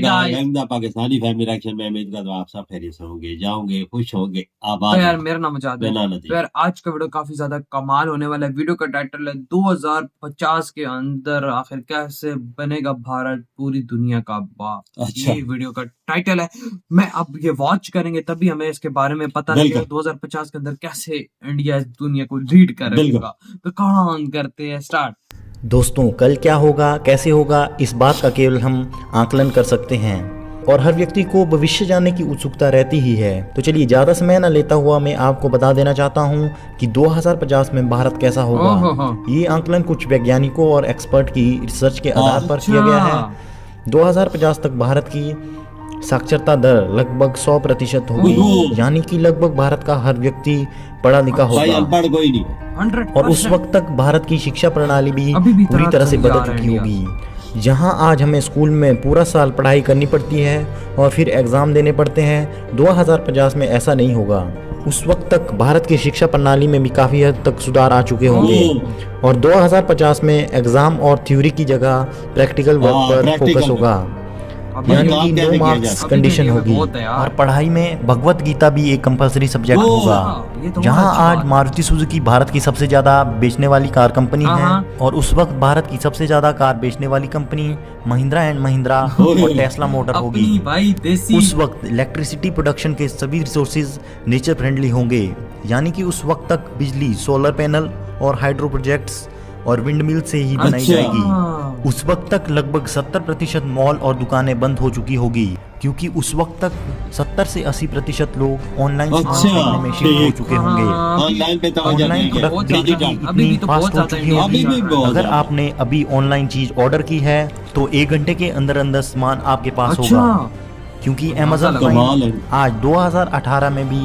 Guys Pakistani family reaction में उम्मीद करता हूँ आप सब खैरियत से होंगे, जाओगे, खुश होंगे, आबाद तो यार होंगे। मेरा नाम आजाद है। मेरा नाम तो नदीम। यार आज का वीडियो काफी ज्यादा कमाल होने वाला है। वीडियो का टाइटल है 2050 के अंदर आखिर कैसे बनेगा भारत पूरी दुनिया का बाप। अच्छा। ये वीडियो का टाइटल है। मैं अब ये वॉच करेंगे तभी हमें इसके बारे में पता लगेगा बिल्कुल 2050 के अंदर कैसे इंडिया इस दुनिया को लीड बिल्कुल। करेगा। तो कहां करते हैं स्टार्ट। दोस्तों, कल क्या होगा, कैसे होगा, इस बात का केवल हम आकलन कर सकते हैं और हर व्यक्ति को भविष्य जानने की उत्सुकता रहती ही है। तो चलिए ज़्यादा समय न लेता हुआ मैं आपको बता देना चाहता हूँ कि 2050 में भारत कैसा होगा। ओहो। ये आकलन कुछ वैज्ञानिकों और एक्सपर्ट की रिसर्च के आधार पर किया गया है। 2050 तक भारत की साक्षरता दर लगभग 100% होगी, यानी कि लगभग भारत का हर व्यक्ति पढ़ा लिखा भाई होगा। अनपढ़ कोई नहीं है। 100%। और उस वक्त तक भारत की शिक्षा प्रणाली भी अभी भी पूरी तरह से जा बदल रहे चुकी हैं होगी। जहां आज हमें स्कूल में पूरा साल पढ़ाई करनी पड़ती है और फिर एग्ज़ाम देने पड़ते हैं, 2050 में ऐसा नहीं होगा। उस वक्त तक भारत की शिक्षा प्रणाली में भी काफ़ी हद तक सुधार आ चुके होंगे और 2050 में एग्ज़ाम और थ्योरी की जगह प्रैक्टिकल वर्क पर फोकस होगा, यानी कि नो मार्क्स कंडीशन होगी। और पढ़ाई में भगवत गीता भी एक कंपलसरी सब्जेक्ट होगा। जहां आज मारुति सुजुकी भारत की सबसे ज्यादा बेचने वाली कार कंपनी है और उस वक्त भारत की सबसे ज्यादा कार बेचने वाली कंपनी महिंद्रा एंड महिंद्रा और टेस्ला मोटर होगी। उस वक्त इलेक्ट्रिसिटी प्रोडक्शन के सभी रिसोर्सेज नेचर फ्रेंडली होंगे, यानी कि उस वक्त तक बिजली सोलर पैनल और हाइड्रो प्रोजेक्ट्स और विंड मिल से ही बनाई जाएगी। उस वक्त तक लगभग 70% मॉल और दुकानें बंद हो चुकी होगी, क्योंकि उस वक्त तक 70 से 80% लोग ऑनलाइन खरीदने में शिफ्ट हो चुके होंगे। ऑनलाइन पे तो ऑनलाइन प्रोडक्ट इतनी फास्ट हो चुकी होगी, अगर आपने अभी ऑनलाइन चीज ऑर्डर की है तो 1 घंटे के अंदर अंदर सामान आपके पास होगा, क्योंकि अमेज़न प्राइम आज 2018 में भी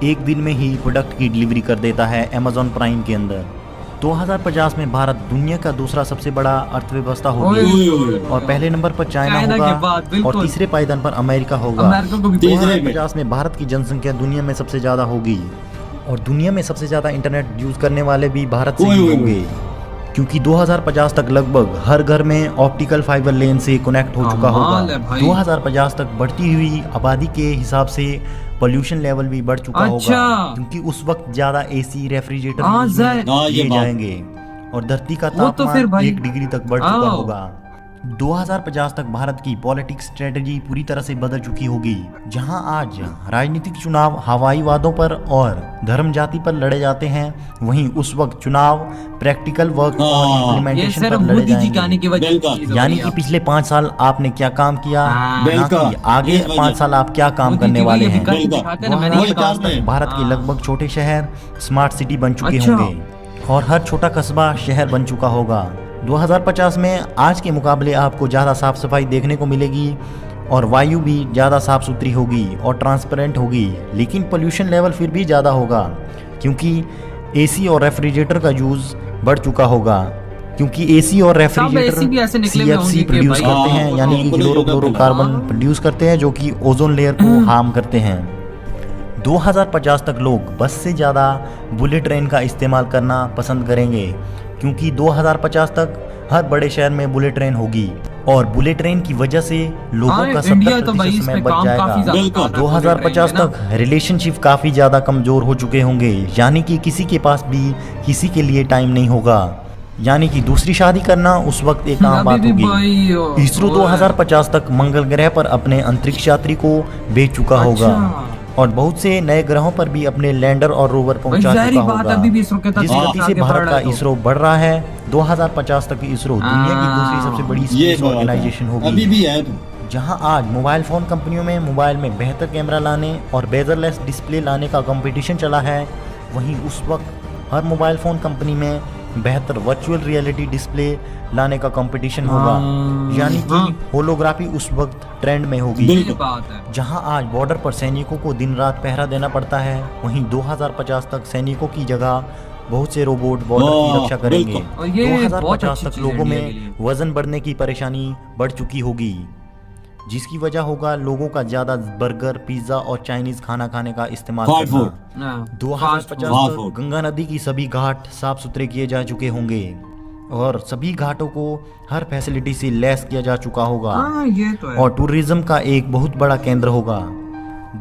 1 दिन में ही प्रोडक्ट की डिलीवरी कर देता है अमेज़न प्राइम के अंदर। 2050 में भारत दुनिया का दूसरा सबसे बड़ा अर्थव्यवस्था होगी और पहले नंबर पर चाइना होगा और तीसरे पायदान पर अमेरिका होगा। 2050 में भारत की जनसंख्या दुनिया में सबसे ज्यादा होगी और दुनिया में सबसे ज्यादा इंटरनेट यूज करने वाले भी भारत से ही होंगे, क्योंकि 2050 तक लगभग हर घर में ऑप्टिकल फाइबर लेन से कनेक्ट हो चुका होगा। 2050 तक बढ़ती हुई आबादी के हिसाब से पोल्यूशन लेवल भी बढ़ चुका होगा, क्योंकि उस वक्त ज्यादा एसी रेफ्रिजरेटर लिए जाएंगे और धरती का तापमान 1 डिग्री तक बढ़ चुका होगा। 2050 तक भारत की पॉलिटिक्स स्ट्रेटजी पूरी तरह से बदल चुकी होगी। जहां आज राजनीतिक चुनाव हवाई वादों पर और धर्म जाति पर लड़े जाते हैं, वहीं उस वक्त चुनाव प्रैक्टिकल वर्क और इम्प्लीमेंटेशन पर लड़े जाएंगे, यानी कि पिछले 5 साल आपने क्या काम किया, ना कि आगे 5 साल आप क्या काम करने वाले हैं। 2050 तक भारत के लगभग छोटे शहर स्मार्ट सिटी बन चुके होंगे और हर छोटा कस्बा शहर बन चुका होगा। 2050 में आज के मुकाबले आपको ज़्यादा साफ सफाई देखने को मिलेगी और वायु भी ज़्यादा साफ सुथरी होगी और ट्रांसपेरेंट होगी, लेकिन पोल्यूशन लेवल फिर भी ज़्यादा होगा, क्योंकि एसी और रेफ्रिजरेटर का यूज़ बढ़ चुका होगा, क्योंकि एसी और रेफ्रिजरेटर सीएफसी प्रोड्यूस करते हैं, यानी कि क्लोरोफ्लोरोकार्बन प्रोड्यूस करते हैं, जो कि ओजोन लेयर को हार्म करते हैं। 2050 तक लोग बस से ज़्यादा बुलेट ट्रेन का इस्तेमाल करना पसंद करेंगे, क्योंकि 2050 तक हर बड़े शहर में बुलेट ट्रेन होगी और बुलेट ट्रेन की वजह से लोगों का 70% समय बच जाएगा। 2050 तक रिलेशनशिप काफ़ी ज़्यादा कमज़ोर हो चुके होंगे, यानी कि किसी के पास भी किसी के लिए टाइम नहीं होगा, यानी कि दूसरी शादी करना उस वक्त एक आम बात होगी। इसरो 2050 तक मंगल ग्रह पर अपने अंतरिक्ष यात्री को भेज चुका होगा और बहुत से नए ग्रहों पर भी अपने लैंडर और रोवर पहुंचा चुका होगा। जिस गति से भारत का इसरो बढ़ रहा है, 2050 तक इसरो दुनिया की दूसरी सबसे बड़ी स्पेस ऑर्गेनाइजेशन होगी। जहां आज मोबाइल फोन कंपनियों में मोबाइल में बेहतर कैमरा लाने और बेजरलेस डिस्प्ले लाने का कंपटीशन चला है, वहीं उस वक्त हर मोबाइल फोन कंपनी में बेहतर वर्चुअल रियलिटी डिस्प्ले लाने का कंपटीशन होगा, यानी कि होलोग्राफी उस वक्त ट्रेंड में होगी। जहां आज बॉर्डर पर सैनिकों को दिन रात पहरा देना पड़ता है, वहीं 2050 तक सैनिकों की जगह बहुत से रोबोट बॉर्डर की रक्षा करेंगे। 2050 तक लोगों में वजन बढ़ने की परेशानी बढ़ चुकी होगी, जिसकी वजह होगा लोगों का ज्यादा बर्गर, पिज्जा और चाइनीज खाना खाने का इस्तेमाल करना। 2050 तक गंगा नदी की सभी घाट साफ सुथरे किए जा चुके होंगे और सभी घाटों को हर फैसिलिटी से लैस किया जा चुका होगा हाँ ये तो है। और टूरिज्म का एक बहुत बड़ा केंद्र होगा।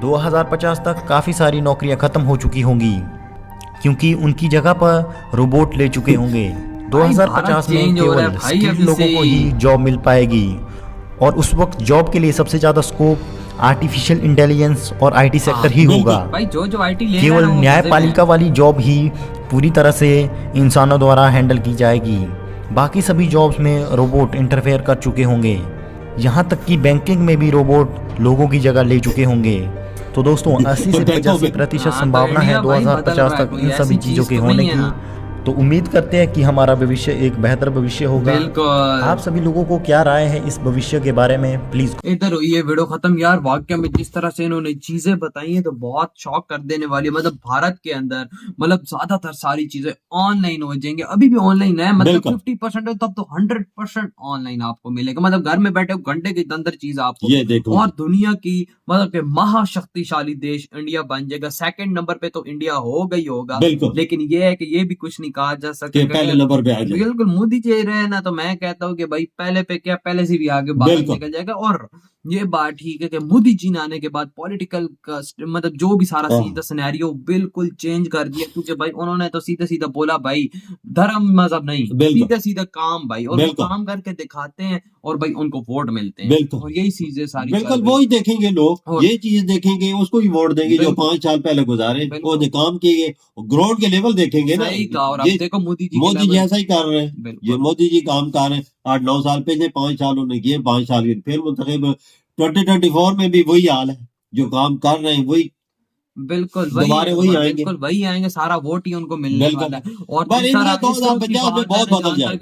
2050 तक काफ़ी सारी नौकरियां खत्म हो चुकी होंगी क्योंकि उनकी जगह पर रोबोट ले चुके होंगे। 2050 में केवल स्किल्ड लोगों को ही जॉब मिल पाएगी और उस वक्त जॉब के लिए सबसे ज़्यादा स्कोप आर्टिफिशियल इंटेलिजेंस और आईटी सेक्टर ही होगा। भाई जो आईटी ले केवल न्यायपालिका वाली जॉब ही पूरी तरह से इंसानों द्वारा हैंडल की जाएगी, बाकी सभी जॉब्स में रोबोट इंटरफेयर कर चुके होंगे। यहाँ तक कि बैंकिंग में भी रोबोट लोगों की जगह ले चुके होंगे। तो दोस्तों 80 से 85% संभावना है 2050 तक इन सभी चीज़ों के होने की। तो उम्मीद करते हैं कि हमारा भविष्य एक बेहतर भविष्य होगा। आप सभी लोगों को क्या राय है इस भविष्य के बारे में, प्लीज। इधर ये वीडियो खत्म यार। वाकई में जिस तरह से इन्होंने चीजें बताई हैं तो बहुत शॉक कर देने वाली है। मतलब भारत के अंदर मतलब ज्यादातर सारी चीजें ऑनलाइन हो जाएंगे। अभी भी ऑनलाइन है, मतलब 50% है, तब तो 100% ऑनलाइन आपको मिलेगा। मतलब घर में बैठे घंटे के अंदर चीज आपको ये देखो। और दुनिया की मतलब के महाशक्तिशाली देश इंडिया बन जाएगा। सेकंड नंबर पे तो इंडिया होगा ही होगा, लेकिन ये है कि ये भी कुछ नहीं कहा जा सकता पहले नंबर पे आ जाए। बिल्कुल मोदी जी रहे ना, तो मैं कहता हूँ कि भाई पहले पे क्या, पहले से भी आगे बाहर निकल जाएगा। और ये बात ठीक है कि मोदी जी ने आने के बाद पॉलिटिकल मतलब जो भी सारा सीधा सिनेरियो बिल्कुल चेंज कर दिया, क्योंकि भाई उन्होंने तो सीधा सीधा बोला भाई धर्म मजहब नहीं, सीधा सीधा काम भाई, और वो काम करके दिखाते हैं और भाई उनको वोट मिलते हैं। और यही चीजें सारी बिल्कुल वही देखेंगे लोग, ये चीज देखेंगे, उसको ही वोट देंगे जो 5 साल पहले गुजारे, वो काम किए, ग्राउंड के लेवल देखेंगे ना। और अब देखो मोदी जी ऐसा ही कर रहे हैं। ये मोदी जी काम कर रहे हैं। 8-9 साल पहले 5 साल उन्होंने किए, 5 साल फिर मुंतखब 2024 में भी वही हाल है। जो काम कर रहे हैं वही बिल्कुल वही आएंगे। सारा वोट ही उनको मिलने वाला है। और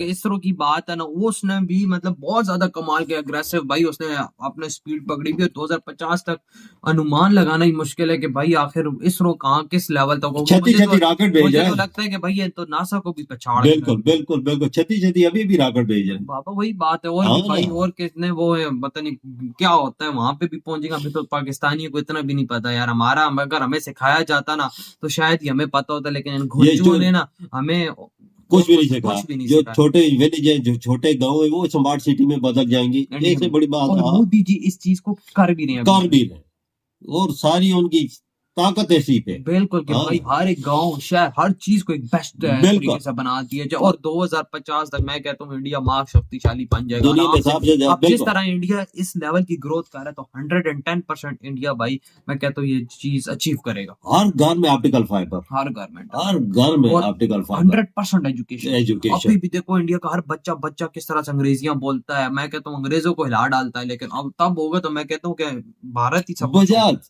इसरो की बात है ना, उसने भी मतलब बहुत ज्यादा कमाल के अग्रेसिव भाई उसने अपने स्पीड पकड़ी भी। 2050 तक अनुमान लगाना ही मुश्किल है कि भाई आखिर इसरो कहाँ किस लेवल तक होगा। रॉकेट भेज रहा है। लगता है कि भाई ये तो नासा को भी पछाड़। बिल्कुल छती अभी भी रॉकेट भेज रहे हैं। बाबा वही बात है। और भाई और किसने वो है पता नहीं क्या होता है, वहां पे भी पहुंचेगा। अभी तो पाकिस्तानियों को इतना भी नहीं पता यार। हमारा अगर हमें सिखाया जाता ना तो शायद ही हमें पता होता, लेकिन घुंचू ने ना हमें कुछ भी नहीं सिखाया। जो छोटे विलेज है, जो छोटे गांव है, वो स्मार्ट सिटी में बदल जाएंगे। एक से बड़ी बात, मोदी जी इस चीज को कर भी रहे हैं और सारी उनकी ताकत ऐसी पे। बिल्कुल कि भाई हर एक गांव शहर हर चीज को एक बेस्ट तरीके से बना दिया। और 2050 तक मैं कहता हूँ इंडिया महाशक्तिशाली बन जाएगा। अब जिस तरह इंडिया इस लेवल की ग्रोथ कर रहा है तो 110% इंडिया भाई मैं कहता हूँ ये चीज अचीव करेगा। हर घर में ऑप्टिकल फाइबर, हर घर में ऑप्टिकल फाइबर, 100% एजुकेशन। अभी भी देखो इंडिया का हर बच्चा किस तरह से अंग्रेजियां बोलता है। मैं कहता हूँ अंग्रेजों को हिला डालता है, लेकिन अब तब होगा तो मैं कहता हूँ कि भारत ही सब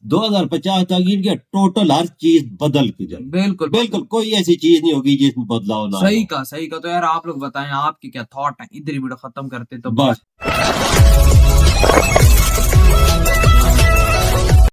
2050 तक इंडिया टोटल हर चीज बदल की जाए। बिल्कुल कोई ऐसी चीज नहीं होगी जिसमें बदलाव ना। सही का तो यार आप लोग बताएं आपके क्या थॉट है। इधर ही वीडियो खत्म करते तो बस।